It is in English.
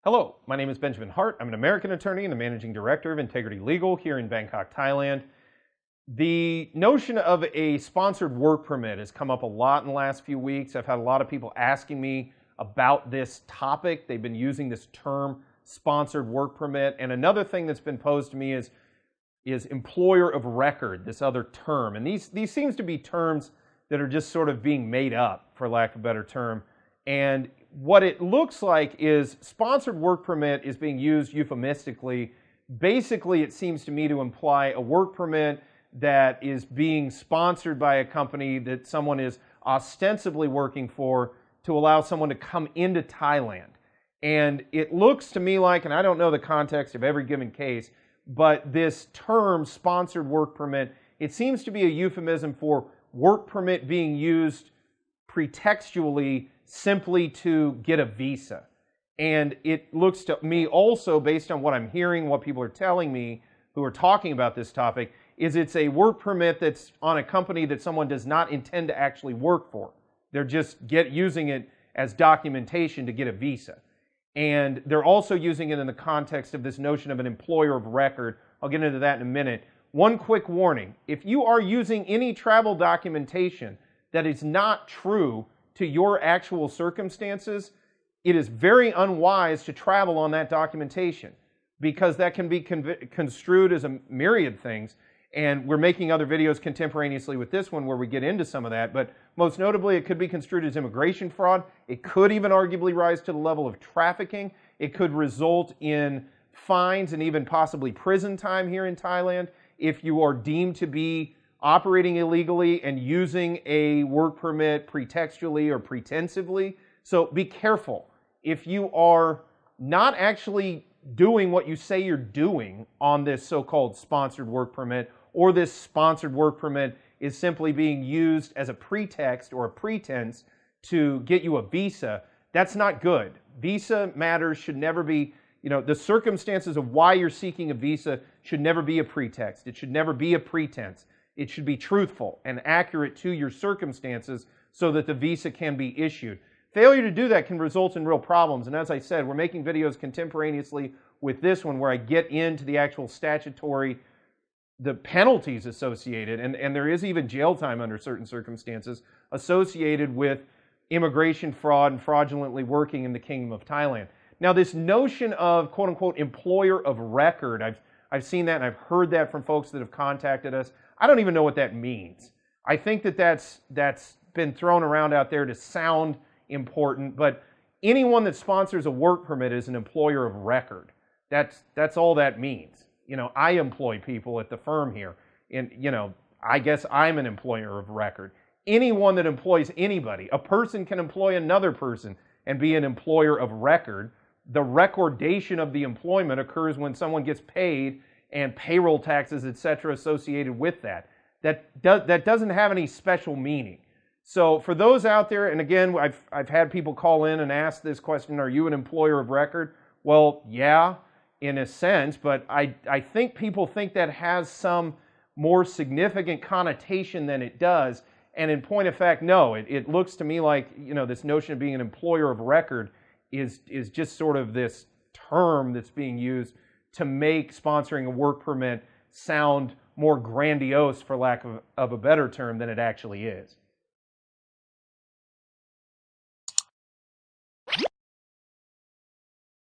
Hello, my name is Benjamin Hart. I'm an American attorney and the managing director of Integrity Legal here in Bangkok, Thailand. The notion of a sponsored work permit has come up a lot in the last few weeks. I've had a lot of people asking me about this topic. They've been using this term, sponsored work permit. And another thing that's been posed to me is employer of record, this other term. And these seems to be terms that are just sort of being made up, for lack of a better term. And what it looks like is sponsored work permit is being used euphemistically. Basically, it seems to me to imply a work permit that is being sponsored by a company that someone is ostensibly working for to allow someone to come into Thailand. And it looks to me like, and I don't know the context of every given case, but this term, sponsored work permit, it seems to be a euphemism for work permit being used pretextually simply to get a visa. And it looks to me also, based on what I'm hearing, what people are telling me who are talking about this topic, is it's a work permit that's on a company that someone does not intend to actually work for. They're just using it as documentation to get a visa. And they're also using it in the context of this notion of an employer of record. I'll get into that in a minute. One quick warning: if you are using any travel documentation that is not true to your actual circumstances, it is very unwise to travel on that documentation, because that can be construed as a myriad things. And we're making other videos contemporaneously with this one where we get into some of that, but most notably it could be construed as immigration fraud. It could even arguably rise to the level of trafficking. It could result in fines and even possibly prison time here in Thailand if you are deemed to be operating illegally and using a work permit pretextually or pretensively. So be careful. If you are not actually doing what you say you're doing on this so-called sponsored work permit, or this sponsored work permit is simply being used as a pretext or a pretense to get you a visa, that's not good. Visa matters should never be, the circumstances of why you're seeking a visa should never be a pretext. It should never be a pretense. It should be truthful and accurate to your circumstances so that the visa can be issued. Failure to do that can result in real problems. And as I said, we're making videos contemporaneously with this one where I get into the actual statutory, the penalties associated, and there is even jail time under certain circumstances associated with immigration fraud and fraudulently working in the Kingdom of Thailand. Now, this notion of quote-unquote employer of record, I've seen that and I've heard that from folks that have contacted us. I don't even know what that means. I think that's been thrown around out there to sound important, but anyone that sponsors a work permit is an employer of record. That's all that means. I employ people at the firm here, and I guess I'm an employer of record. Anyone that employs anybody, a person can employ another person and be an employer of record. The recordation of the employment occurs when someone gets paid, and payroll taxes, etc., associated with that. That doesn't have any special meaning. So for those out there, and again, I've had people call in and ask this question: are you an employer of record? Well, yeah, in a sense, but I think people think that has some more significant connotation than it does. And in point of fact, no. It looks to me like this notion of being an employer of record is just sort of this term that's being used to make sponsoring a work permit sound more grandiose, for lack of a better term, than it actually is.